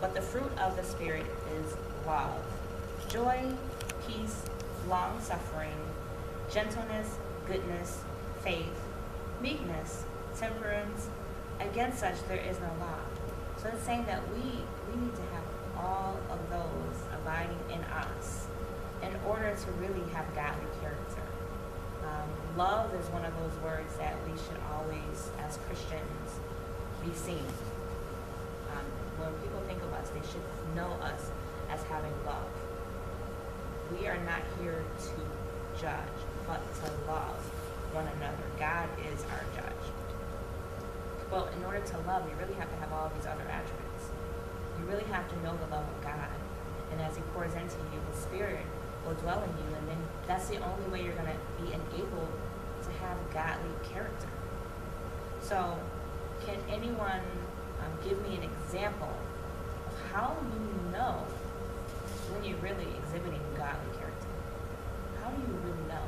But the fruit of the Spirit is love, joy, peace, long-suffering, gentleness, goodness, faith, meekness, temperance. Against such there is no law. So it's saying that we need to have all of those abiding in us in order to really have godly character. Love is one of those words that we should always, as Christians, be seen. When people think of us, they should know us as having love. We are not here to judge, but to love one another. God is our judge. Well, in order to love, you really have to have all these other attributes. You really have to know the love of God. And as He pours into you, His Spirit will dwell in you. And then that's the only way you're going to be enabled to have godly character. So, can anyone give me an example of how you know when you're really exhibiting godly character? How do you really know?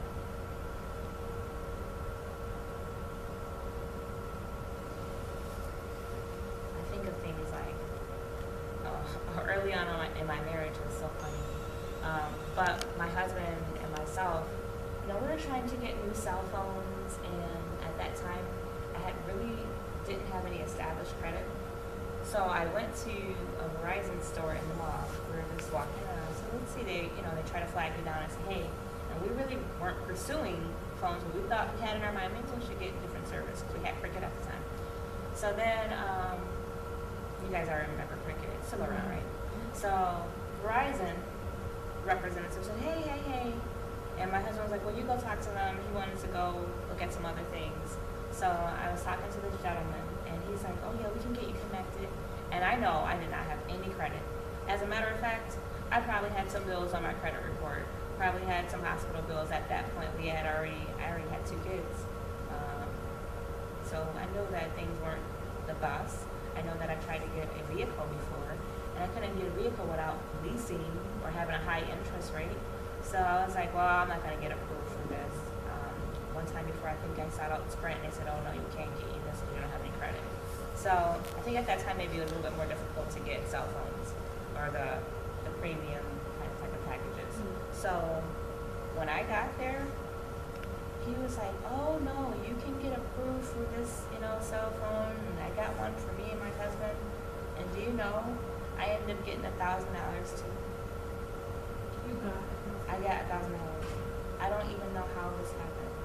I think of things like, early on in my marriage was so funny. But my husband and myself, we were trying to get new cell phones, and at that time, I didn't have any established credit. So I went to a Verizon store in the mall. We were just walking around. So let's see, they try to flag me down and say, hey, and we really weren't pursuing phones, but we thought we had in our mind, maybe we should get different service, because we had Cricket at the time. So then, you guys already remember Cricket, it's still around, right? So Verizon representative said, hey. And my husband was like, well, you go talk to them. He wanted to go look at some other things. So I was talking to this gentleman, and he's like, oh, yeah, we can get you connected. And I know I did not have any credit. As a matter of fact, I probably had some bills on my credit report. Probably had some hospital bills at that point. I already had 2 kids. So I know that things weren't the best. I know that I tried to get a vehicle before, and I couldn't get a vehicle without leasing or having a high interest rate. So I was like, well, I'm not going to get approved for this. One time before, I think I sought out Sprint, and they said, oh, no, you can't get you this because you don't have any credit. So I think at that time, maybe it was a little bit more difficult to get cell phones or the premium kind of type of packages. So when I got there, he was like, oh, no, you can get approved for this, cell phone. And I got one for me and my husband. And do you know, I ended up getting $1,000 too. You got it. I got $1,000. I don't even know how this happened,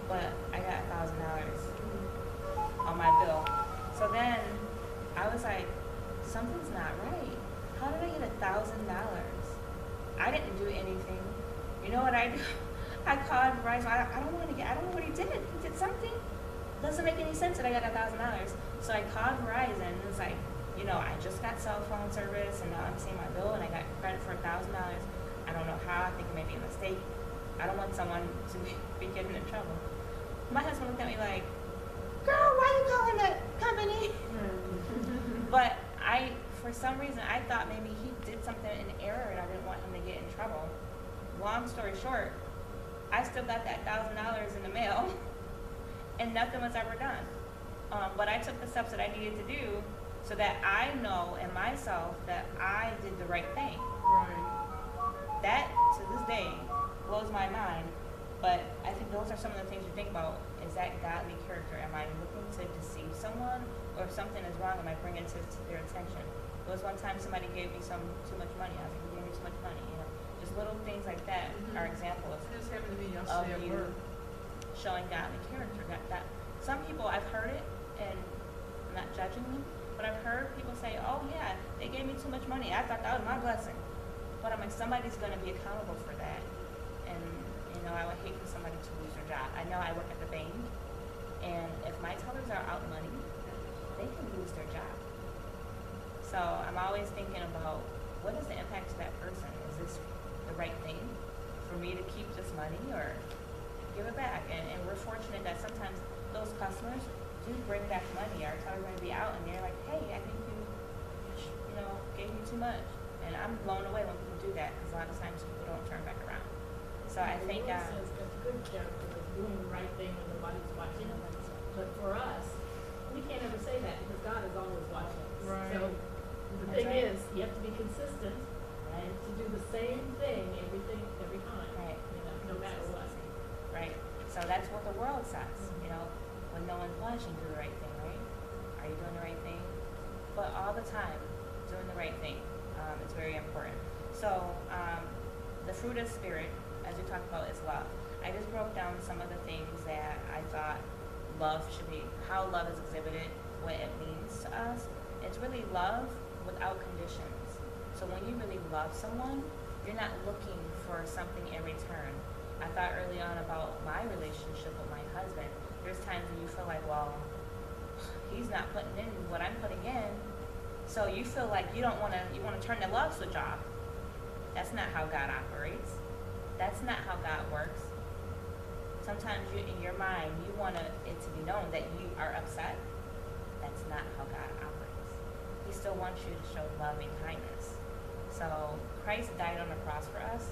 but I got $1,000 on my bill. So then I was like, something's not right. How did I get $1,000? I didn't do anything. You know what I do? I called Verizon. I don't know what he did. He did something. Doesn't make any sense that I got $1,000. So I called Verizon, and it was like, I just got cell phone service, and now I'm seeing my bill, and I got credit for $1,000. I don't know how. I think it may be a mistake. I don't want someone to be getting in trouble. My husband looked at me like, girl, why are you calling that company? But for some reason, I thought maybe he did something in error, and I didn't want him to get in trouble. Long story short, I still got that $1,000 in the mail, and nothing was ever done. But I took the steps that I needed to do so that I know in myself that I did the right thing. Right. That, to this day, blows my mind. But I think those are some of the things you think about. Is that godly character? Am I looking to deceive someone? Or if something is wrong, am I bringing it to their attention? There was one time somebody gave me too much money. I was like, you gave me too much money. Just little things like that are examples It just happened to me of yesterday at you work. showing godly character. That some people, I've heard it, and I'm not judging them, but I've heard people say, oh yeah, they gave me too much money. I thought that was my blessing. But I'm like, somebody's going to be accountable for that. And, I would hate for somebody to lose their job. I know I work at the bank, and if my tellers are out money, they can lose their job. So I'm always thinking about, what is the impact to that person? Is this the right thing for me to keep this money or give it back? And we're fortunate that sometimes those customers do bring back money. Our tellers are going to be out, and they're like, hey, I think you gave me too much. And I'm blown away when people do that, because a lot of times people don't turn back around. So I think The Lord says that's good character, is doing the right thing when nobody's watching. But for us, we can't ever say that because God is always watching us. Right. So the thing right? is, you have to be consistent and to do the same thing every time. Right. You know, no matter what. Right. So that's what the world says, you know, when no one's watching, do the right thing, right? Are you doing the right thing? But all the time, doing the right thing. It's very important. So, the fruit of the Spirit, as we talked about, is love. I just broke down some of the things that I thought love should be, how love is exhibited, what it means to us. It's really love without conditions. So when you really love someone, you're not looking for something in return. I thought early on about my relationship with my husband. There's times when you feel like, well, he's not putting in what I'm putting in. So you feel like you want to turn the love switch off. That's not how God operates. That's not how God works. Sometimes in your mind, you want it to be known that you are upset. That's not how God operates. He still wants you to show love and kindness. So Christ died on the cross for us,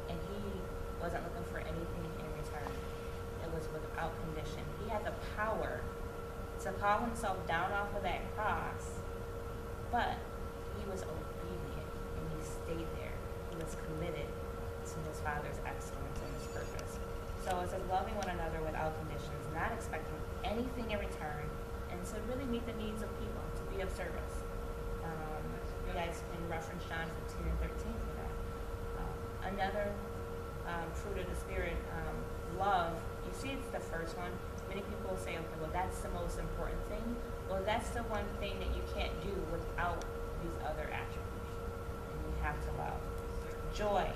and he wasn't looking for anything in return. It was without condition. He had the power to call himself down off of that cross, but he was obedient and he stayed there. He was committed to his Father's excellence and his purpose. So it's of loving one another without conditions, not expecting anything in return, and to really meet the needs of people, to be of service. You guys can reference John 15 and 13 for that. Another fruit of the Spirit, love. You see, it's the first one. Many people will say, okay, well, that's the most important thing. Well, that's the one thing that you can't do without these other attributes. And you have to love. Joy.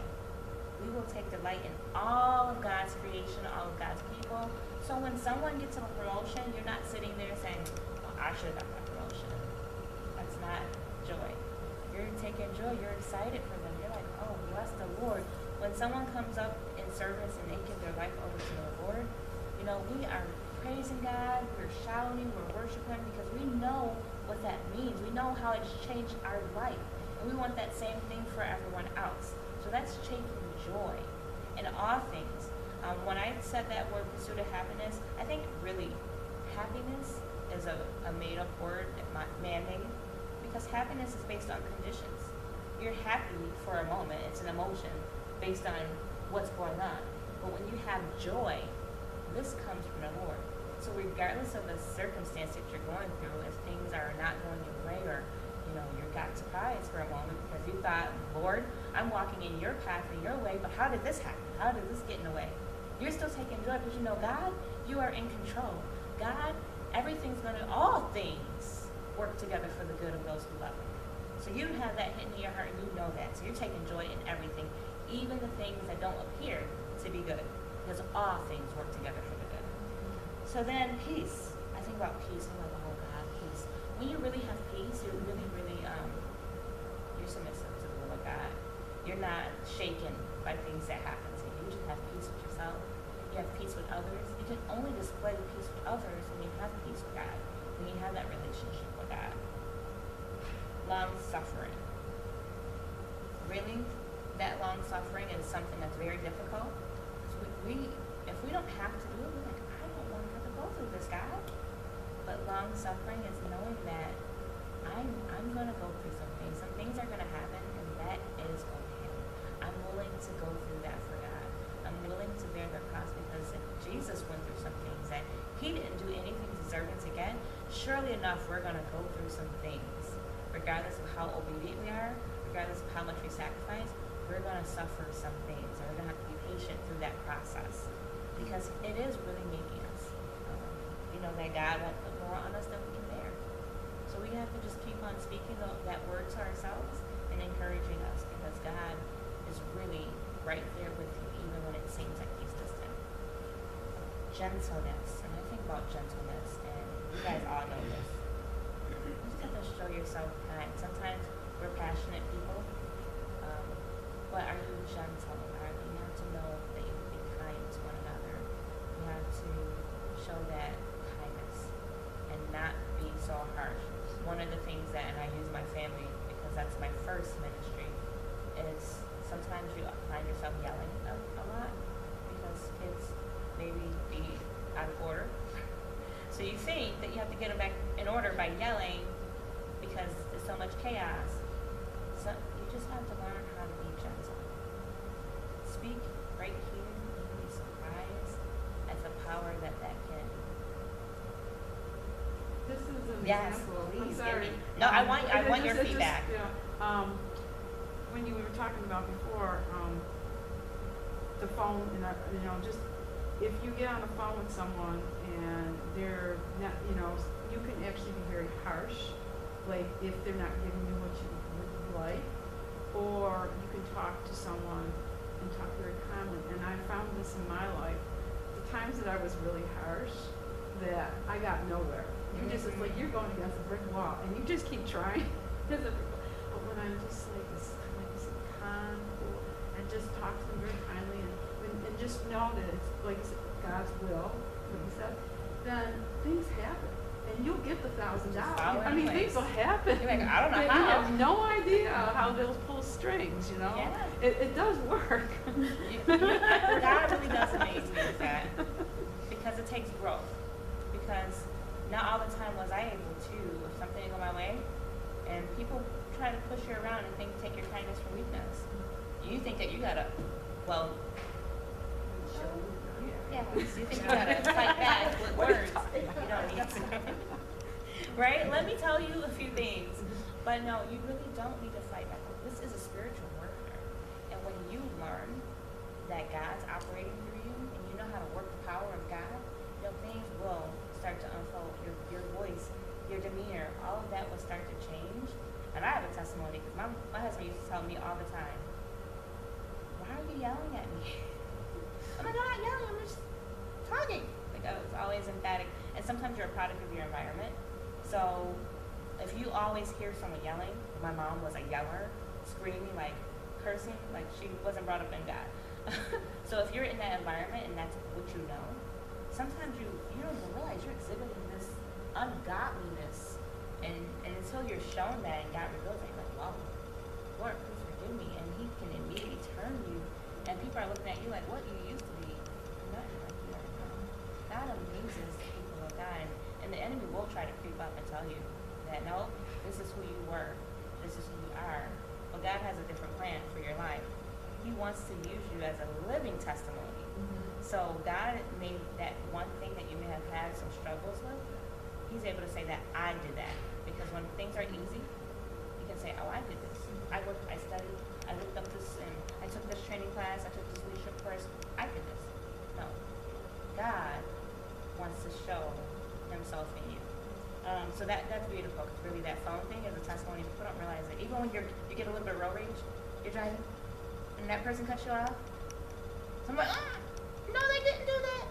We will take delight in all of God's creation, all of God's people. So when someone gets a promotion, you're not sitting there saying, well, I should have got that promotion. That's not joy. You're taking joy. You're excited for them. You're like, oh, bless the Lord. When someone comes up in service and they give their life over to the Lord, you know, we are praising God, we're shouting, we're worshiping because we know what that means. We know how it's changed our life. And we want that same thing for everyone else. So that's taking joy in all things. When I said that word, pursuit of happiness, I think really happiness is a made-up word, man-made, because happiness is based on conditions. You're happy for a moment. It's an emotion based on what's going on. But when you have joy, this comes from the Lord. So regardless of the circumstance that you're going through, if things are not going your way or, you know, you got surprised for a moment because you thought, Lord, I'm walking in your path and your way, but how did this happen? How did this get in the way? You're still taking joy because you know, God, you are in control. God, all things work together for the good of those who love him. So you have that hidden in your heart and you know that. So you're taking joy in everything, even the things that don't appear to be good. Because all things work together for the good. So then peace. I think about peace. I'm like, oh God, peace. When you really have peace, you're really, you're submissive to the will of God. You're not shaken by things that happen to you. You just have peace with yourself. You have peace with others. You can only display peace with others when you have peace with God. When you have that relationship with God. Long suffering. Really, that long suffering is something that's very difficult. If we don't have to do it, we're like, I don't want to have to go through this, God. But long suffering is knowing that I'm going to go through some things. Some things are going to happen, and that is okay. I'm willing to go through that for God. I'm willing to bear the cross because if Jesus went through some things that he didn't do anything deserving to get, surely enough, we're going to go through some things. Regardless of how obedient we are, regardless of how much we sacrifice, we're going to suffer some things, and we're going to have to be patient through that process because it is really making us. That God won't put more on us than we can bear. So we have to just keep on speaking that word to ourselves and encouraging us because God is really right there with you even when it seems like he's distant. Gentleness. And I think about gentleness, and you guys all know this. You just have to show yourself kind. Sometimes we're passionate people, but are you gentle? You have to know that you can be kind to one another. You have to show that kindness and not be so harsh. One of the things that, and I use my family because that's my first ministry, is sometimes you find yourself yelling a lot because kids maybe be out of order. So you think that you have to get them back in order by yelling because it's so much chaos. So you just have to learn how to be gentle. Speak right here, and you'll be surprised at the power that can. This is an Yes, example. please, I'm give sorry. me- No, I want your It just- feedback. yeah, when you were talking about before, the phone, and just if you get on the phone with someone and they're not, you can actually be very harsh, like if they're not giving you what you would like, or you can talk to someone and talk very calmly. And I found this in my life, the times that I was really harsh, that I got nowhere. It's like you're going against a brick wall, and you just keep trying. But when I'm just like this calm, cool, and just talk to them very kindly, and just know that it's like God's will, like you said, then things happen, and you'll get the $1,000. follow I mean, in place. things will happen. You're like, I don't know You how. have no idea how they'll pull strings. Yeah. It does work. God really does amaze me with that, because it takes growth. Because not all the time was I able to, if something didn't go my way, and people try to push you around and take your kindness for weakness. You think that you gotta, well, yeah, you think you gotta fight back with words. You don't need to. Right? Let me tell you a few things. But no, you really don't need to fight back. This is a spiritual warfare. And when you learn that God's operating through you and you know how to work the power of God, things will start to unfold. Your voice, your demeanor, all of that will start to change. And I have a testimony because my husband used to tell me all the time, "Why are you yelling at me?" I'm like, "I'm not yelling, I'm just talking." Like I was always emphatic. And sometimes you're a product of your environment. So if you always hear someone yelling, my mom was a yeller, screaming, like cursing, like she wasn't brought up in God. So if you're in that environment and that's what you know, sometimes you don't even realize you're exhibiting this ungodliness, and until you're shown that and God reveals it, you're like, wow, Lord, please forgive me, and He can immediately turn you, and people are looking at you like, what you used to be, nothing like you are now. God amazes people of God, and the enemy will try to creep up and tell you that no, this is who you were, this is who you are, but God has a different plan for your life. He wants to use you as a living testimony. So God made that one thing that you may have had some struggles with, He's able to say that I did that. Because when things are easy, you can say, oh, I did this. I worked, I studied, I looked up this, and I took this training class, I took this leadership course, I did this. No. God wants to show Himself in you. So that's beautiful, because really that phone thing is a testimony. People don't realize it. Even when you get a little bit of road rage, you're driving, and that person cuts you off, so I'm like, no, they didn't do that.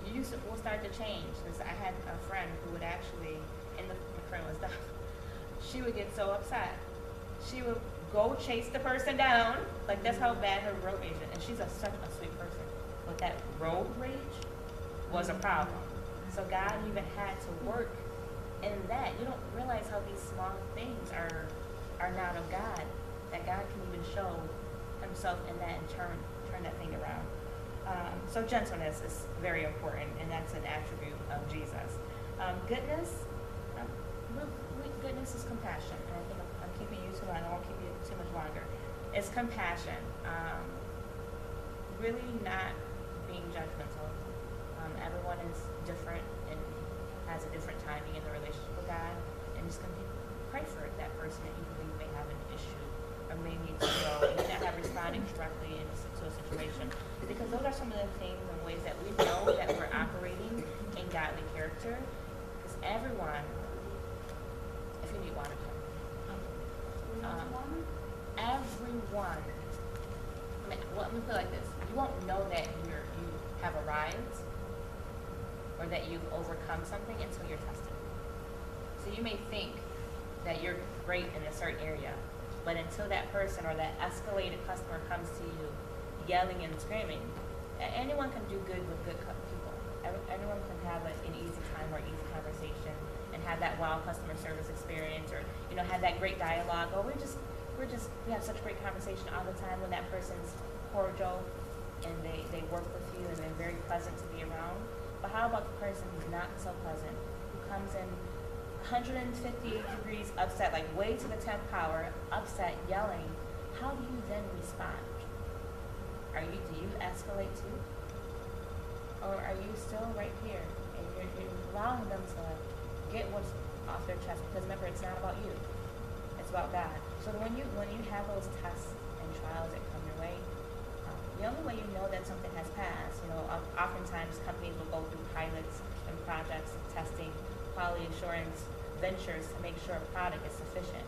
You will start to change. Because I had a friend who would actually, in the friend was done, she would get so upset. She would go chase the person down. Like that's how bad her road rage is. And she's such a sweet person. But that road rage was a problem. So God even had to work in that. You don't realize how these small things are not of God. That God can even show Himself in that and turn that thing around. So gentleness is very important, and that's an attribute of Jesus. Goodness, goodness is compassion, and I think I'm keeping you too long. I won't keep you too much longer. It's compassion. Really not being judgmental. Everyone is different and has a different timing in the relationship with God, and just pray for that person that you believe may have an issue or may need to grow, and not have responding directly to a situation. Because those are some of the things and ways that we know that we're operating in godly character. Because everyone, if you need water, everyone, let me put it like this. You won't know that you have arrived or that you've overcome something until you're tested. So you may think that you're great in a certain area, but until that person or that escalated customer comes to you yelling and screaming, anyone can do good with good people. Anyone can have an easy time or easy conversation and have that wow customer service experience, or have that great dialogue. Or we have such great conversation all the time when that person's cordial and they work with you and they're very pleasant to be around. But how about the person who's not so pleasant, who comes in 150 degrees upset, like way to the 10th power, upset, yelling, how do you then respond? Do you escalate too? Or are you still right here and you're allowing them to get what's off their chest? Because remember, it's not about you. It's about God. So when you have those tests and trials that come your way, the only way you know that something has passed, oftentimes companies will go through pilots and projects, testing, quality assurance, ventures to make sure a product is sufficient.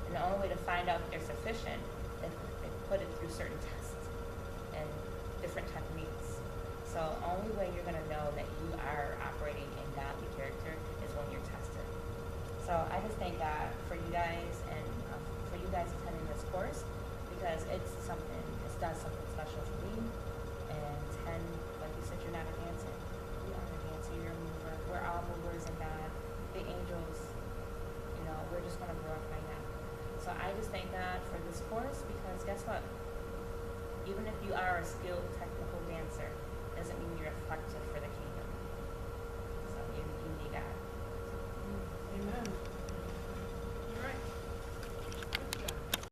And the only way to find out if they're sufficient is they put it through certain tests and different techniques. So only way you're going to know that you are operating in godly character is when you're tested. So I just thank God for you guys and for you guys attending this course, because it's done something special for me. And 10, like you said, you're not a dancer. You are a dancer, you're a mover. We're all movers in God. The angels, we're just going to glorify God. So I just thank God for this course, because guess what? Even if you are a skilled technical dancer, doesn't mean you're